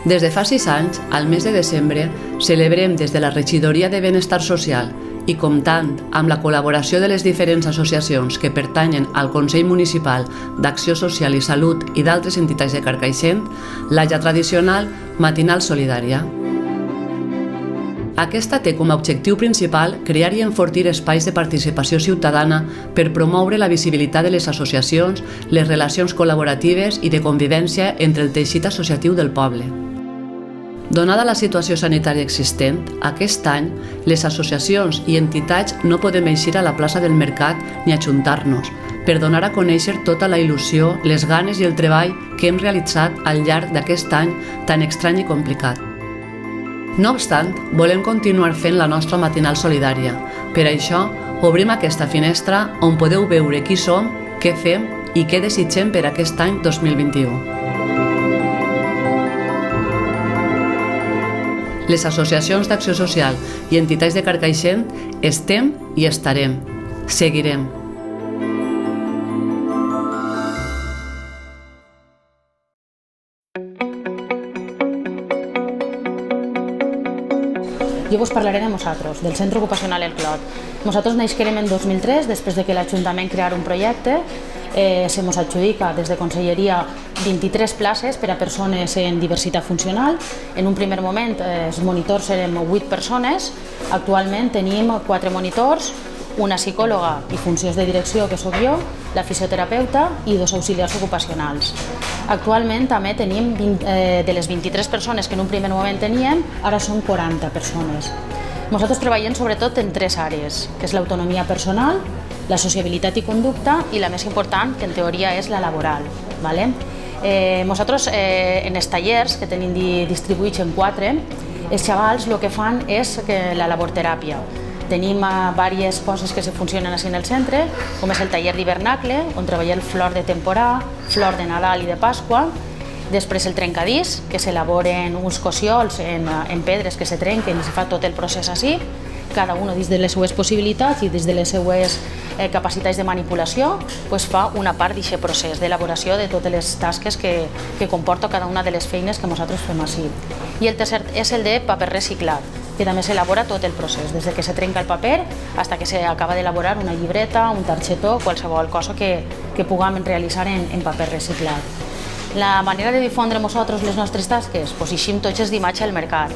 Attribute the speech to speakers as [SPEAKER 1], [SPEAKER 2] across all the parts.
[SPEAKER 1] Des de fa 6 anys, al mes de desembre, celebrem des de la Regidoria de Benestar Social i comptant amb la col·laboració de les diferents associacions que pertanyen al Consell Municipal d'Acció Social i Salut i d'altres entitats de Carcaixent, la ja tradicional Matinal Solidària. Aquesta té com a objectiu principal crear i enfortir espais de participació ciutadana per promoure la visibilitat de les associacions, les relacions col·laboratives i de convivència entre el teixit associatiu del poble. Donada la situació sanitària existent, aquest any les associacions i entitats no podem eixir a la plaça del Mercat ni ajuntar-nos per donar a conèixer tota la il·lusió, les ganes i el treball que hem realitzat al llarg d'aquest any tan estrany i complicat. No obstant, volem continuar fent la nostra matinal solidària. Per això, obrim aquesta finestra on podeu veure qui som, què fem i què desitgem per aquest any 2021. Les associacions d'acció social i entitats de Carcaixent estem i estarem. Seguirem.
[SPEAKER 2] Jo vos parlaré de nosaltres, del Centre Ocupacional El Clot. Nosaltres naixerem en 2003, després de que l'Ajuntament creara un projecte. Se mos adjudica des de Conselleria 23 places per a persones en diversitat funcional. En un primer moment els monitors érem 8 persones, actualment tenim 4 monitors, una psicòloga i funcions de direcció, que sóc jo, la fisioterapeuta i 2 auxiliars ocupacionals. Actualment també tenim, de les 23 persones que en un primer moment teníem, ara són 40 persones. Nosaltres treballem sobretot en 3 àrees, que és l'autonomia personal, la sociabilitat i conducta i la més important, que en teoria és la laboral. Nosaltres en els tallers, que tenim distribuïts en 4, els xavals el que fan és la laborteràpia. Tenim diverses coses que se funcionen així en el centre, com és el taller d'hivernacle, on treballem flor de temporà, flor de Nadal i de Pasqua. Després el trencadís, que s'elaboren uns cossiols en pedres que se trenquen i se fa tot el procés així, cada un dins de les seues possibilitats i dins de les seues capacitats de manipulació, fa una part d'aquest procés d'elaboració de totes les tasques que comporta cada una de les feines que nosaltres fem així. I el tercer és el de paper reciclat, que també s'elabora tot el procés, des que se trenca el paper fins que s'acaba d'elaborar una llibreta, un targetó, qualsevol cosa que puguem realitzar en paper reciclat. La manera de difondre nosaltres les nostres tasques, eixim tots d'imatge al mercat.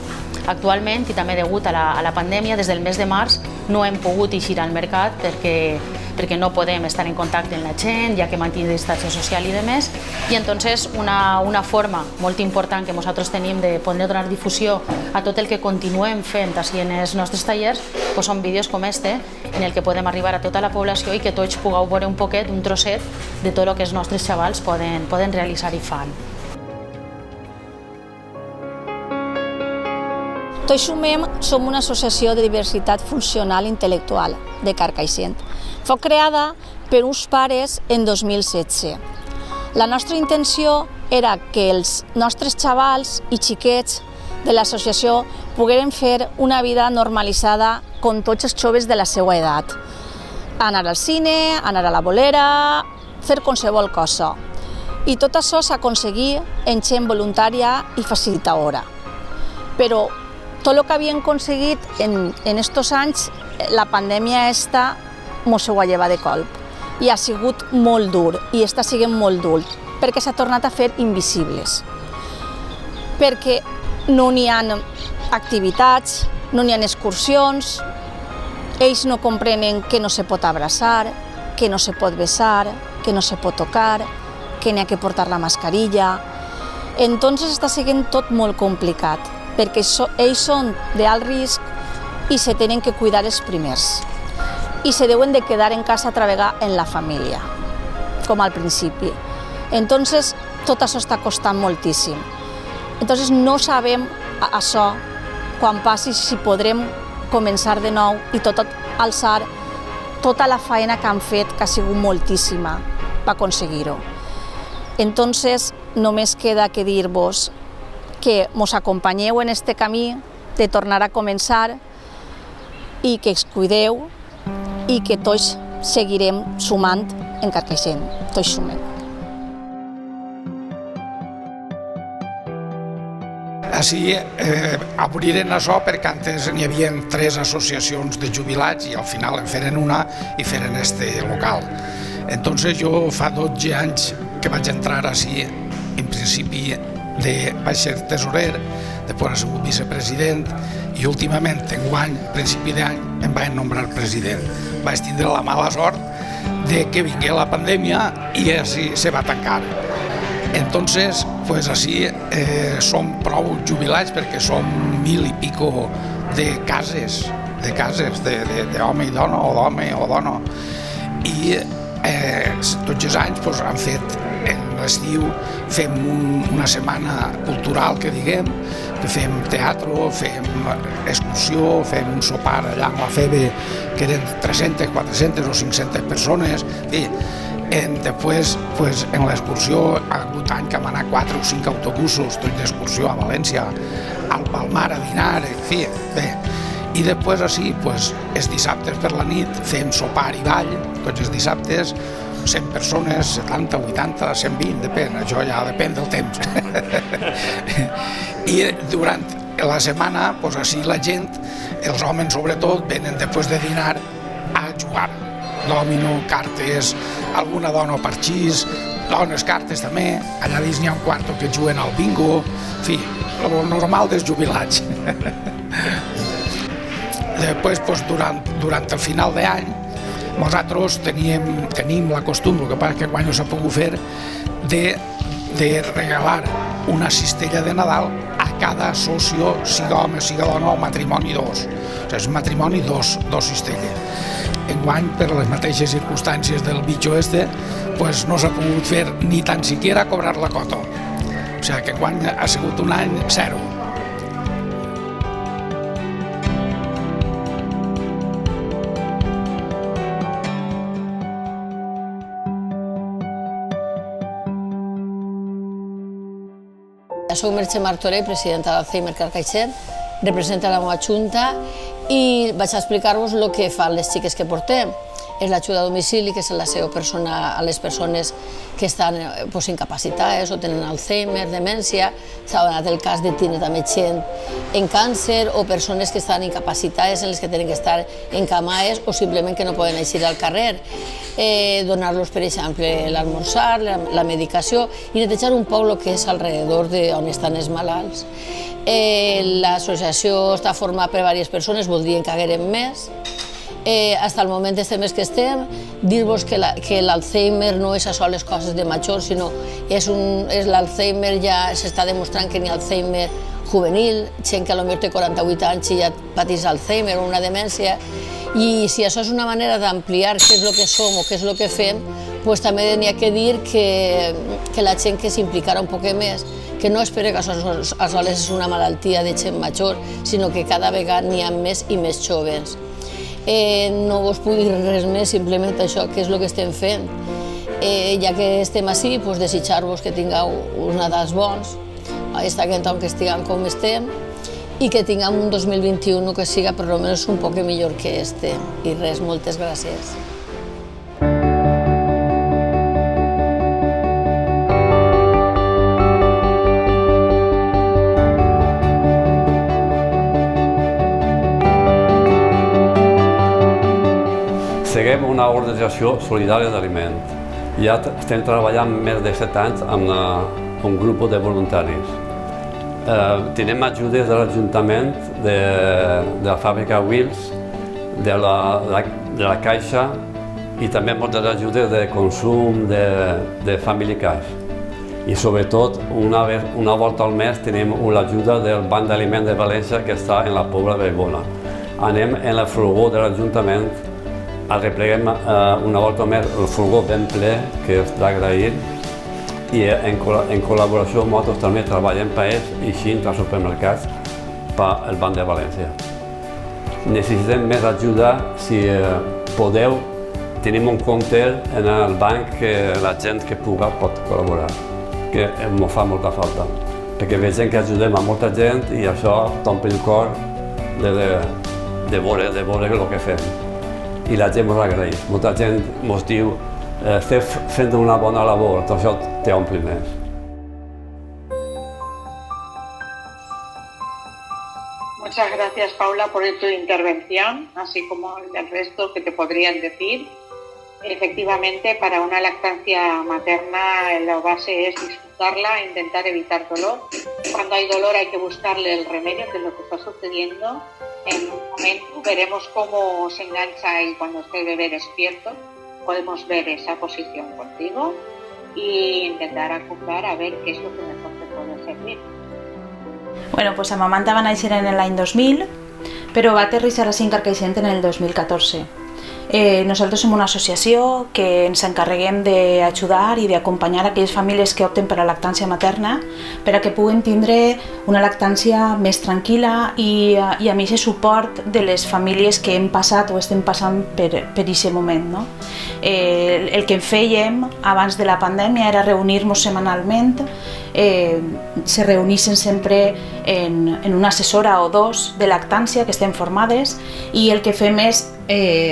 [SPEAKER 2] Actualment, i també degut a la pandèmia, des del mes de març no hem pogut eixir al mercat perquè no podem estar en contacte amb la gent, ja que mantenim distància social i demés, i entonces una forma molt important que nosaltres tenim de poder donar difusió a tot el que continuem fent així en els nostres tallers són vídeos com este, en el que podem arribar a tota la població i que tots pugueu veure un poquet, un trosset de tot el que els nostres xavals poden realitzar i fan.
[SPEAKER 3] Tots Sumem som una associació de diversitat funcional intel·lectual de Carcaixent. Fou creada per uns pares en 2016. La nostra intenció era que els nostres xavals i xiquets de l'associació pogueren fer una vida normalitzada com tots els joves de la seva edat. Anar al cine, anar a la bolera, fer qualsevol cosa. I tot això s'aconseguí en gent voluntària i facilitadora. Però tot el que havíem aconseguit en aquests anys, la pandèmia mos ho ha llevat de colp. I ha sigut molt dur, i està sent molt dur, perquè s'ha tornat a fer invisibles. Perquè no n'hi ha activitats, no n'hi ha excursions, ells no comprenen que no se pot abraçar, que no se pot besar, que no se pot tocar, que n'hi ha que portar la mascarilla. Entonces està sent tot molt complicat, perquè ells són d'alt risc i se tenen que cuidar els primers. I se deuen de quedar en casa a treballar en la família, com al principi. Entonces, tot això està costant moltíssim. Entonces, no sabem això, quan passi, si podrem començar de nou i alçar tota la feina que han fet, que ha sigut moltíssima, per aconseguir-ho. Entonces, només queda que dir-vos que ens acompanyeu en aquest camí de tornar a començar i que ens cuideu i que tots seguirem sumant en Carcaixent. Tots sumem.
[SPEAKER 4] així obriren això perquè antes n'hi havia 3 associacions de jubilats i al final en feren una i feren este local. Entonces jo fa 12 anys que vaig entrar així, en principi vaig ser tesorer, després he sigut vicepresident i últimament, enguany, a principi d'any, em vaig nombrar president. Vaig tindre la mala sort de que vingué la pandèmia i així se va tancar. Entonces, pues així som prou jubilats perquè som 1000 i pico de cases, d'home i dona, o d'home o dona. I tots els anys han fet, en l'estiu, fem una setmana cultural, que diguem, que fem teatre, fem excursió, fem un sopar allà amb la FEBE, que eren 300, 400 o 500 persones. Després, en l'excursió, ha hagut any que hem anat 4 o 5 autobusos, tot d'excursió a València, al Palmar a dinar, en fi, bé. I després, així, els dissabtes per la nit, fem sopar i ball, tots els dissabtes, 100 persones, 70, 80, 120, depèn, això ja depèn del temps. I durant la setmana, així la gent, els homes sobretot, venen després de dinar a jugar. Dòmino, cartes, alguna dona parxís, dones cartes també, allà dins n'hi ha un quarto que juguen al bingo, en fi, el normal dels jubilats. Després, durant el final d'any, nosaltres tenim la costum, el que passa que enguany no s'ha pogut fer, de regalar una cistella de Nadal a cada socio, siga home, siga dona, o matrimoni 2. O sigui, és matrimoni 2 cistelles. Enguany, per les mateixes circumstàncies del bitxo no s'ha pogut fer ni tan siquiera cobrar la cota. O sigui que enguany ha sigut un any 0.
[SPEAKER 3] Soc Merche Martorell, presidenta d'Alzheimer Carcaixent, representa la meva junta i vaig a explicar-vos el que fan les xiques que portem. És l'ajuda a domicili, que és la seva persona a les persones que estan incapacitades o tenen Alzheimer, demència. S'ha donat el cas de tenir també gent en càncer o persones que estan incapacitades en les que tenen que estar encamades o simplement que no poden eixir al carrer. Donar-los, per exemple, l'almorzar, la medicació i netejar un poc el que és alrededor d'on estan els malalts. L'associació està formada per diverses persones, voldrien que haguérem més. Fins al moment este mes que estem, dir-vos que l'Alzheimer no és això les coses de major, sinó és l'Alzheimer, ja s'està demostrant que n'hi ha Alzheimer juvenil, gent que potser té 48 anys i ja pateix Alzheimer o una demència, i si això és una manera d'ampliar què és el que som o què és el que fem, també n'hi ha que dir que la gent que s'implicarà un poc més, que no espera que això és una malaltia de gent major, sinó que cada vegada n'hi ha més i més joves. No vos puc dir res més, simplement això, que és el que estem fent. Ja que estem així, desitjar-vos que tingueu uns Nadals bons, està que estiguem com estem, i que tinguem un 2021 que siga per almenys un poc millor que este. I res, moltes gràcies.
[SPEAKER 5] Seguim una organització solidària d'aliment. Ja estem treballant més de 7 anys amb un grup de voluntaris. Tenim ajudes de l'Ajuntament, de la fàbrica Wills, de la Caixa i també moltes ajudes de consum de Family Cash. I sobretot, una volta al mes tenim l'ajuda del Banc d'Aliments de València que està en la Pobla de Vallbona. Anem en el furgó de l'Ajuntament, arrepleguem una volta més el furgó ben ple, que és d'agrair, i en col·laboració amb nosaltres també treballem per ells i així als supermercats pel Banc de València. Necessitem més ajuda, si podeu, tenim un compte en el banc que la gent que pugui pot col·laborar, que em fa molta falta, perquè veiem que ajudem a molta gent i això t'omple el cor de veure el que fem. I la gent ens agraeix. Molta gent ens diu esteu fent una bona labor, tot això t'omple més.
[SPEAKER 6] Muchas gracias, Paula, por tu intervención, así como el resto que te podrían decir. Efectivamente, para una lactancia materna la base es disfrutarla e intentar evitar dolor. Cuando hay dolor hay que buscarle el remedio, que es lo que está sucediendo. En un momento veremos cómo se engancha y cuando esté el bebé despierto podemos ver esa posición contigo e intentar acoplar a ver qué es lo que mejor te puede servir.
[SPEAKER 2] Bueno, pues Amamanta va néixer en l'any 2000, però va aterrissar a Carcaixent en el 2014. Nosaltres som una associació que ens encarreguem d'ajudar i d'acompanyar aquelles famílies que opten per a lactància materna per a que puguen tindre una lactància més tranquil·la i amb aquest suport de les famílies que hem passat o estem passant per aquest moment, no? El que fèiem abans de la pandèmia era reunir-nos setmanalment, se reunissin sempre en una assessora o dos de lactància que estem formades i el que fem és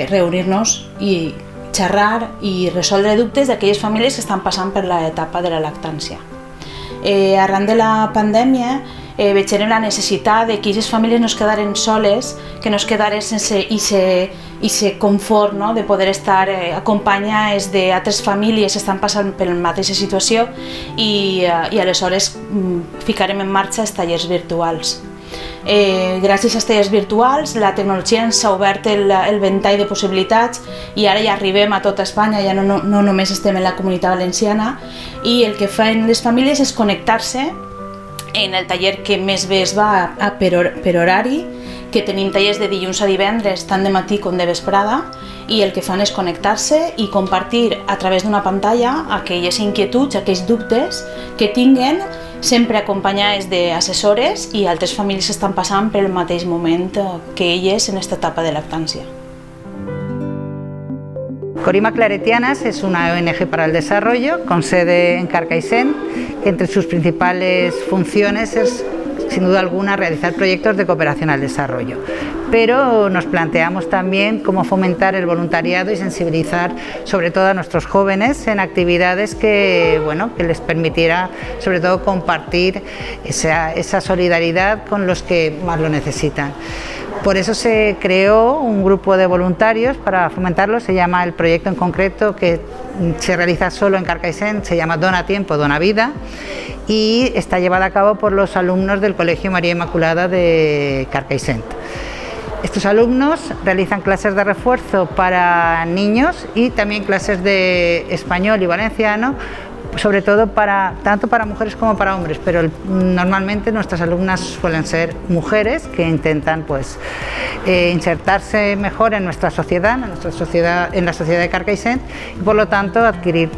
[SPEAKER 2] reunir-nos i xerrar i resoldre dubtes d'aquelles famílies que estan passant per l'etapa de la lactància. Arran de la pandèmia veiem la necessitat que aquestes famílies no es quedaren soles, que no es quedaren sense aquest confort, no? De poder estar acompanyades d'altres famílies que estan passant per la mateixa situació i aleshores ficarem en marxa els tallers virtuals. Gràcies als tallers virtuals la tecnologia ens ha obert el ventall de possibilitats i ara ja arribem a tota Espanya, ja no només estem en la Comunitat Valenciana, i el que fan les famílies és connectar-se en el taller que més bé es va per horari, que tenim tallers de dilluns a divendres, tant de matí com de vesprada, i el que fan és connectar-se i compartir a través d'una pantalla aquelles inquietuds, aquells dubtes que tinguen, sempre acompanyades d'assessores i altres famílies que estan passant pel mateix moment que elles en aquesta etapa de lactància.
[SPEAKER 7] Corima Claretianas es una ONG para el desarrollo con sede en Carcaixent, que entre sus principales funciones es, sin duda alguna, realizar proyectos de cooperación al desarrollo. Pero nos planteamos también cómo fomentar el voluntariado y sensibilizar sobre todo a nuestros jóvenes en actividades que les permitiera sobre todo compartir esa solidaridad con los que más lo necesitan. Por eso se creó un grupo de voluntarios para fomentarlo, se llama el proyecto en concreto, que se realiza solo en Carcaixent, se llama Dona Tiempo, Dona Vida, y está llevada a cabo por los alumnos del Colegio María Inmaculada de Carcaixent. Estos alumnos realizan clases de refuerzo para niños y también clases de español y valenciano, sobre todo tanto para mujeres como para hombres, pero normalmente nuestras alumnas suelen ser mujeres que intentan insertarse mejor en nuestra sociedad, en la sociedad de Carcaixent, y por lo tanto adquirir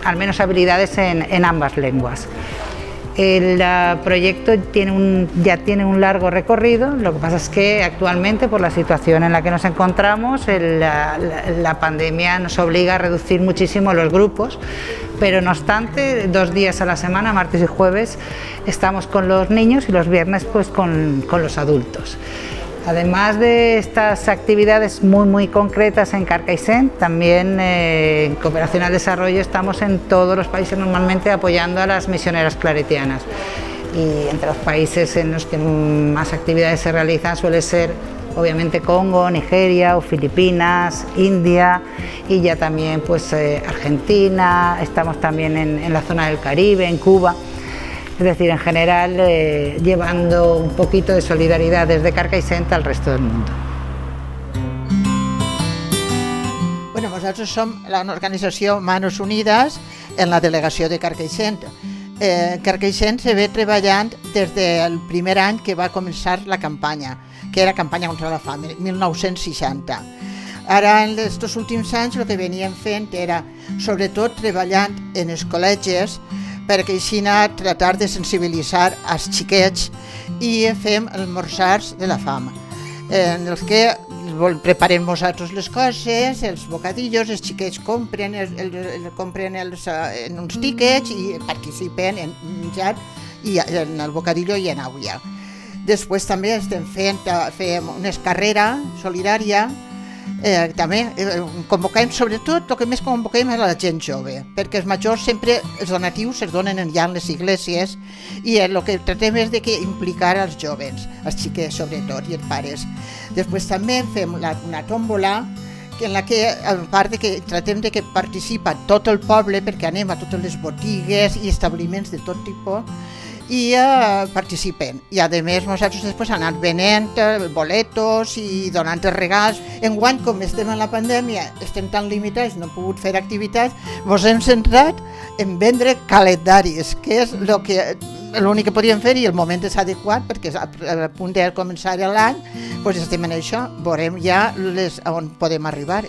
[SPEAKER 7] al menos habilidades en ambas lenguas. El proyecto ya tiene un largo recorrido, lo que pasa es que actualmente, por la situación en la que nos encontramos, la pandemia nos obliga a reducir muchísimo los grupos, pero no obstante, 2 días a la semana, martes y jueves, estamos con los niños y los viernes con los adultos. Además de estas actividades muy concretas en Carcaixent, también en Cooperación al Desarrollo estamos en todos los países normalmente apoyando a las misioneras claretianas. Y entre los países en los que más actividades se realizan suele ser obviamente Congo, Nigeria o Filipinas, India y ya también Argentina, estamos también en la zona del Caribe, en Cuba. Es decir, en general, llevando un poquito de solidaridad desde Carcaixent al resto del mundo.
[SPEAKER 8] Bueno, nosaltres som l'organització Manos Unides en la delegació de Carcaixent. Carcaixent se ve treballant des del primer any que va començar la campanya, que era campanya contra la fam, 1960. Ara, en aquests últims anys, el que veníem fent era, sobretot, treballant en els col·legis perquè així tratar de sensibilitzar els xiquets i fem almorzars de la fam, en els que preparem nosaltres les coses, els bocadillos, els xiquets compren en uns tíquets i participen en menjar i en el bocadillo i en aigua. Després també fem una carrera solidària també convoquem, sobretot el que més convoquem és la gent jove, perquè els majors sempre, els donatius es donen ja en les esglésies i el que tratem és de que implicar els joves, els xiquets sobretot i els pares. Després també fem una tòmbola en la que, a part de que tratem de que participa tot el poble, perquè anem a totes les botigues i establiments de tot tipus i participen. I a més nosaltres després hem anat venent boletos i donant regals. Enguany, com estem en la pandèmia, estem tan limitats, no hem pogut fer activitats, ens hem centrat en vendre calendaris, que és l'únic que podíem fer i el moment és adequat perquè a punt de començar l'any doncs estem en això, veurem ja on podem arribar,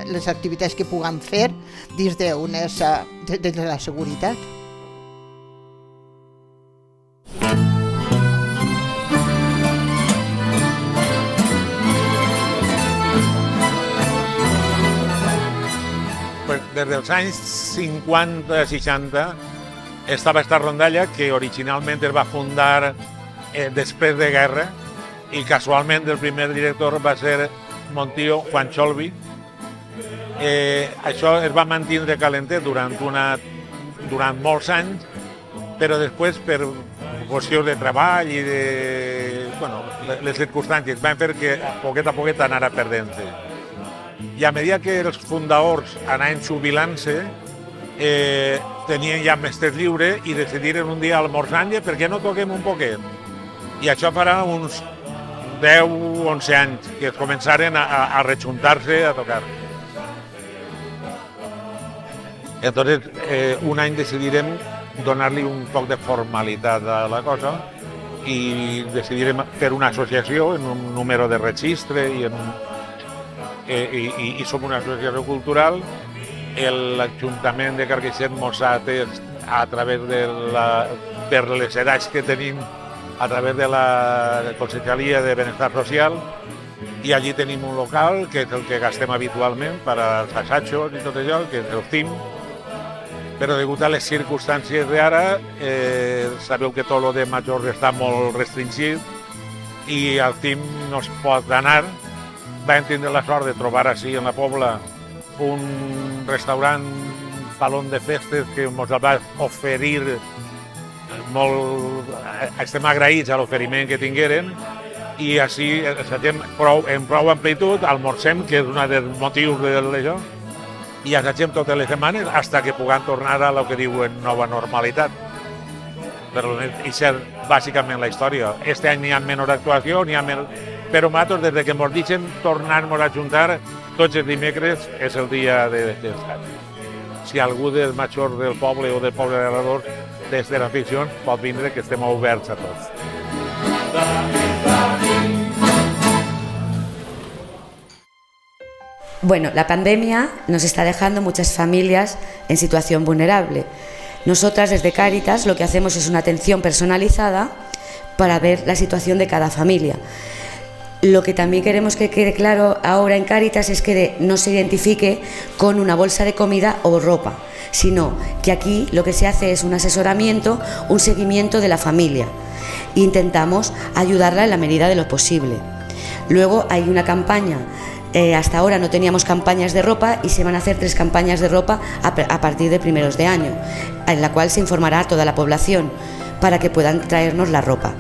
[SPEAKER 8] les activitats que puguem fer dins de la seguretat.
[SPEAKER 9] Des dels anys 50-60 estava esta rondalla que originalment es va fundar després de guerra i casualment el primer director va ser mon tio Juan Cholvi. Això es va mantenir calentet durant molts anys, però després per qüestions de treball i les circumstàncies van fer que poquet a poquet anara perdent-se. I a mesura que els fundadors anaven jubilant-se, tenien ja més temps lliure i decidiren un dia almorzant per què no toquem un poquet. I això farà uns 10 o 11 anys que es començaren a rejuntar-se a tocar. Entonces, un any decidirem donar-li un poc de formalitat a la cosa i decidirem fer una associació en un número de registre i som una associació cultural. L'Ajuntament de Carcaixent mos ha atès a través per les edats que tenim a través de la Conselleria de Benestar Social i allí tenim un local que és el que gastem habitualment per als assajos i tot allò, que és el CIM, però degut a les circumstàncies d'ara sabeu que tot el de majors està molt restringit i al CIM no es pot anar. Vam tindre la sort de trobar així en la Pobla un restaurant, saló de festes que ens va oferir molt. Estem agraïts a l'oferiment que tingueren i així en prou amplitud almorcem, que és un dels motius d'això, i assagem totes les setmanes fins que puguem tornar a el que diuen nova normalitat. Però això és bàsicament la història. Este any n'hi ha menys actuació, però nosaltres, des que ens deixen tornar-nos a juntar, tots els dimecres és el dia de descans. Si algú dels majors del poble o del poble de l'Alredor des de l'afició pot vindre, que estem oberts a tots.
[SPEAKER 10] Bueno, la pandemia nos está dejando muchas familias en situación vulnerable. Nosotras desde Cáritas lo que hacemos es una atención personalizada para ver la situación de cada familia. Lo que también queremos que quede claro ahora en Cáritas es que no se identifique con una bolsa de comida o ropa, sino que aquí lo que se hace es un asesoramiento, un seguimiento de la familia. Intentamos ayudarla en la medida de lo posible. Luego hay una campaña. Hasta ahora no teníamos campañas de ropa y se van a hacer 3 campañas de ropa a partir de primeros de año, en la cual se informará a toda la población para que puedan traernos la ropa.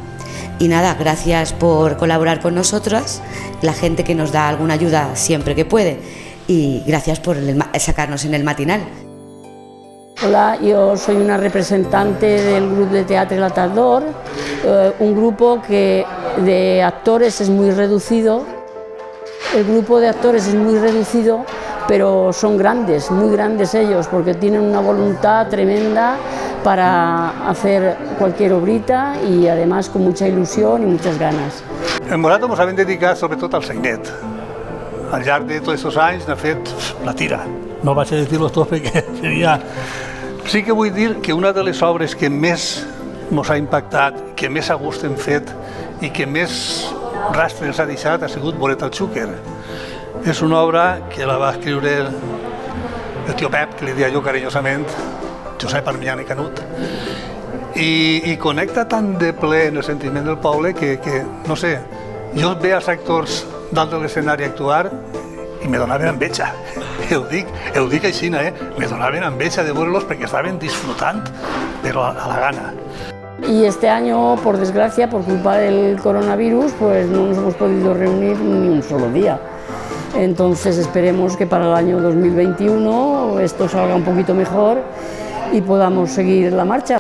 [SPEAKER 10] Y nada, gracias por colaborar con nosotras, la gente que nos da alguna ayuda siempre que puede, y gracias por sacarnos en el matinal.
[SPEAKER 11] Hola, yo soy una representante del grupo de Teatre La Tardor, un grupo que de actores es muy reducido. El grupo de actores es muy reducido, pero son grandes, muy grandes ellos, porque tienen una voluntad tremenda para hacer cualquier obrita y además con mucha ilusión y muchas ganas.
[SPEAKER 12] En Morato ens hem dedicat sobretot al sainet. Al llarg de tots aquests anys n'ha fet la tira. No vaig a dir-lo tot perquè seria... Sí que vull dir que una de les obres que més ens ha impactat, que més a gust hem fet i que més rastre ens ha deixat ha sigut Bolet al Xúquer. És una obra que la va escriure el tio Pep, que li deia jo carinyosament, Josep Armiñán i Canut, i connecta tan de ple en el sentiment del poble que no sé, jo veig els actors dalt de l'escenari a actuar i me donaven enveja. Ho dic així, me donaven enveja de veure-los perquè estaven disfrutant, però a la gana.
[SPEAKER 11] Y este año, por desgracia, por culpa del coronavirus, pues no nos hemos podido reunir ni un solo día. Entonces esperemos que para el año 2021 esto salga un poquito mejor y podamos seguir la marcha.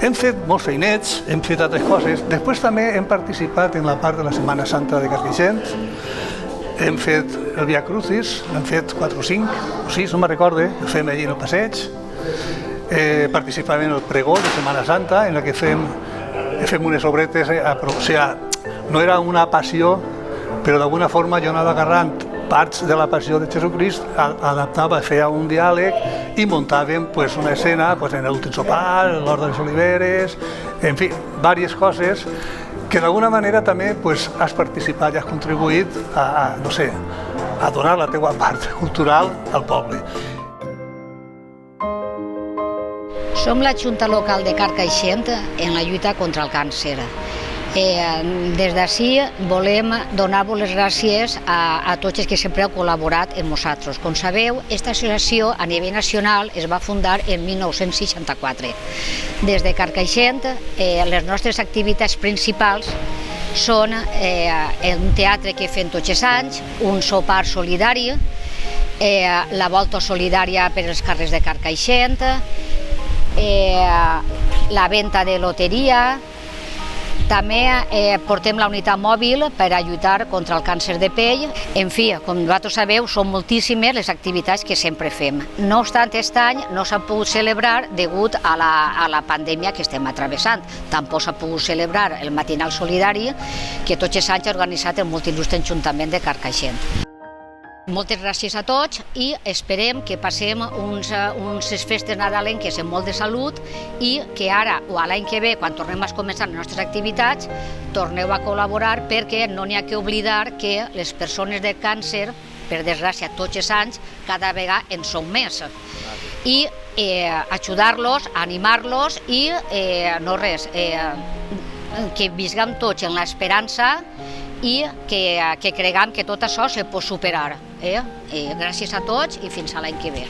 [SPEAKER 12] Hem fet molts feinets, hem fet altres coses. Després també hem participat en la part de la Setmana Santa de Carcaixent. Hem fet el Via Crucis, hem fet 4 o 5 o 6, no me'n recorde, ho fem allí en el passeig. Participàvem en el pregó de Setmana Santa, en la que fem unes obretes, o sigui, no era una passió, però d'alguna forma jo anava agarrant parts de la passió de Jesucrist, adaptava, feia un diàleg i muntàvem una escena en l'últim sopar, l'Hort de les Oliveres, en fi, diverses coses que d'alguna manera també has participat i has contribuït a donar la teua part cultural al poble.
[SPEAKER 13] Som la Junta Local de Carcaixent en la lluita contra el càncer. Des d'ací volem donar-vos les gràcies a tots els que sempre heu col·laborat amb nosaltres. Com sabeu, aquesta associació a nivell nacional es va fundar en 1964. Des de Carcaixent, les nostres activitats principals són un teatre que fem tots els anys, un sopar solidari, la volta solidària per als carrers de Carcaixent, la venda de loteria. També portem la unitat mòbil per a lluitar contra el càncer de pell. En fi, com vosaltres sabeu, són moltíssimes les activitats que sempre fem. No obstant, aquest any no s'ha pogut celebrar degut a la pandèmia que estem travessant. Tampoc s'ha pogut celebrar el matinal solidari que tots els anys ha organitzat el Multilustre Ajuntament de Carcaixent. Moltes gràcies a tots i esperem que passem unes festes nadalenques amb molt de salut i que ara o l'any que ve, quan tornem a començar les nostres activitats, torneu a col·laborar perquè no n'hi ha que oblidar que les persones de càncer, per desgràcia tots els anys, cada vegada en són més. I ajudar-los, animar-los i no res, que visquem tots en l'esperança i que creguem que tot això se pot superar. Gràcies a tots i fins a l'any que ve.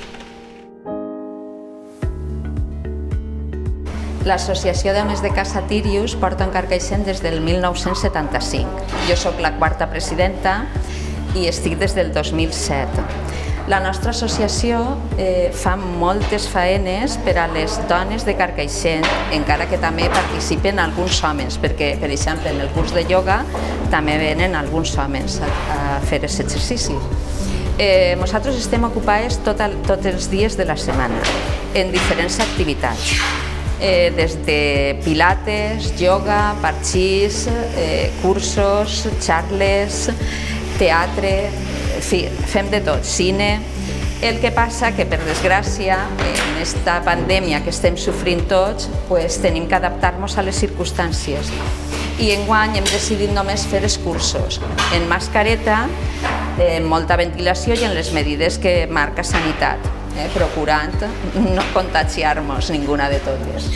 [SPEAKER 14] L'Associació d'Homes de Casa Tírius porta en Carcaixent des del 1975. Jo soc la 4a presidenta i estic des del 2007. La nostra associació fa moltes faenes per a les dones de Carcaixent, encara que també participen alguns homes, perquè, per exemple, en el curs de ioga també venen alguns homes a fer aquest exercici. Nosaltres estem ocupades tots els dies de la setmana en diferents activitats, des de pilates, ioga, parxís, cursos, xarles, teatre, en fi, fem de tot, cine. El que passa que, per desgràcia, en aquesta pandèmia que estem sofrint tots, tenim que adaptar-nos a les circumstàncies. I enguany hem decidit només fer els cursos en mascareta, amb molta ventilació i en les medides que marca Sanitat, procurant no contagiar-nos ninguna de totes.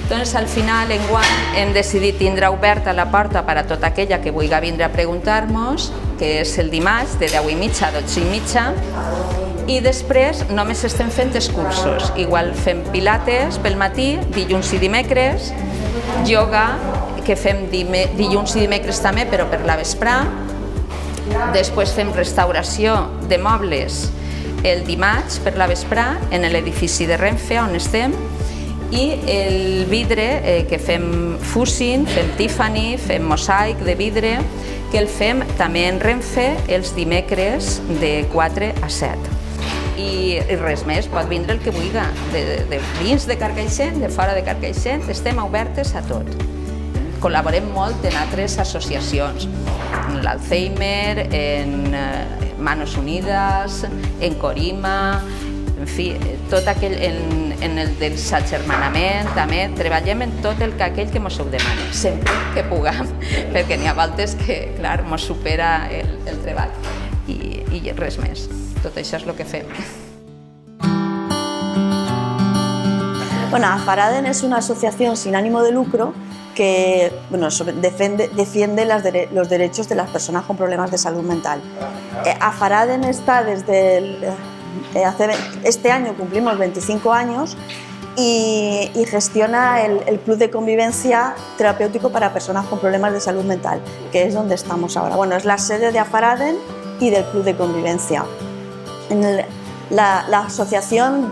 [SPEAKER 14] Doncs al final, enguany, hem decidit tindre oberta la porta per a tota aquella que vulgui vindre a preguntar-nos, que és el dimarts de 10:30 a 12:30, i després només estem fent els cursos. Igual fem pilates pel matí, dilluns i dimecres, ioga, que fem dilluns i dimecres també, però per la vesprà. Després fem restauració de mobles el dimarts per la vesprà en l'edifici de Renfe on estem, i el vidre, que fem fusing, fem Tiffany, fem mosaic de vidre, que el fem també en Renfe els dimecres de 4 a 7. I res més, pot vindre el que vulgui, de dins de Carcaixent, de fora de Carcaixent, estem obertes a tot. Col·laborem molt en altres associacions, en l'Alzheimer, en Manos Unides, en Corima, en fi, tot aquell, en el del s'agermanament, també treballem en tot aquell que ens ho demana, sempre que puguem, perquè n'hi ha voltes que, clar, ens supera el treball i res més. Tot això és el que fem.
[SPEAKER 15] Bueno, Afaraden es una asociación sin ánimo de lucro que defiende los derechos de las personas con problemas de salud mental. Afaraden está este año cumplimos 25 años y gestiona el Club de Convivencia Terapéutico para Personas con Problemas de Salud Mental, que es donde estamos ahora. Bueno, es la sede de Afaraden y del Club de Convivencia. La asociación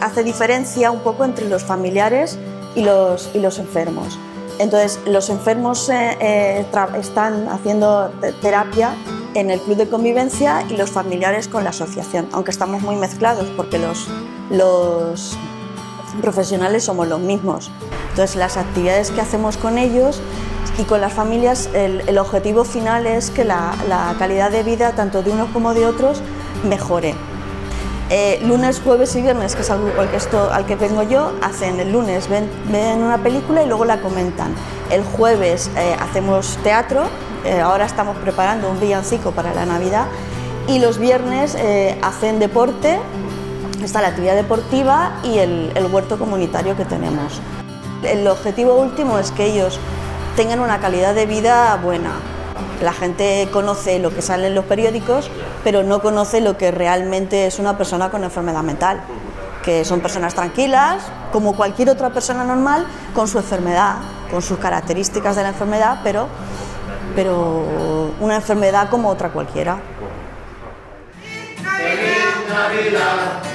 [SPEAKER 15] hace diferencia un poco entre los familiares y los enfermos. Entonces, los enfermos están haciendo terapia en el Club de Convivencia y los familiares con la asociación, aunque estamos muy mezclados porque los profesionales somos los mismos. Entonces, las actividades que hacemos con ellos y con las familias, el objetivo final es que la calidad de vida tanto de unos como de otros mejore. Lunes, jueves y viernes, que es al grupo al que vengo yo, hacen el lunes, ven una película y luego la comentan. El jueves hacemos teatro, ahora estamos preparando un villancico para la Navidad, y los viernes hacen deporte, está la actividad deportiva y el huerto comunitario que tenemos. El objetivo último es que ellos tengan una calidad de vida buena. La gente conoce lo que sale en los periódicos, pero no conoce lo que realmente es una persona con enfermedad mental, que son personas tranquilas, como cualquier otra persona normal, con su enfermedad, con sus características de la enfermedad, pero una enfermedad como otra cualquiera.
[SPEAKER 16] ¡Feliz Navidad!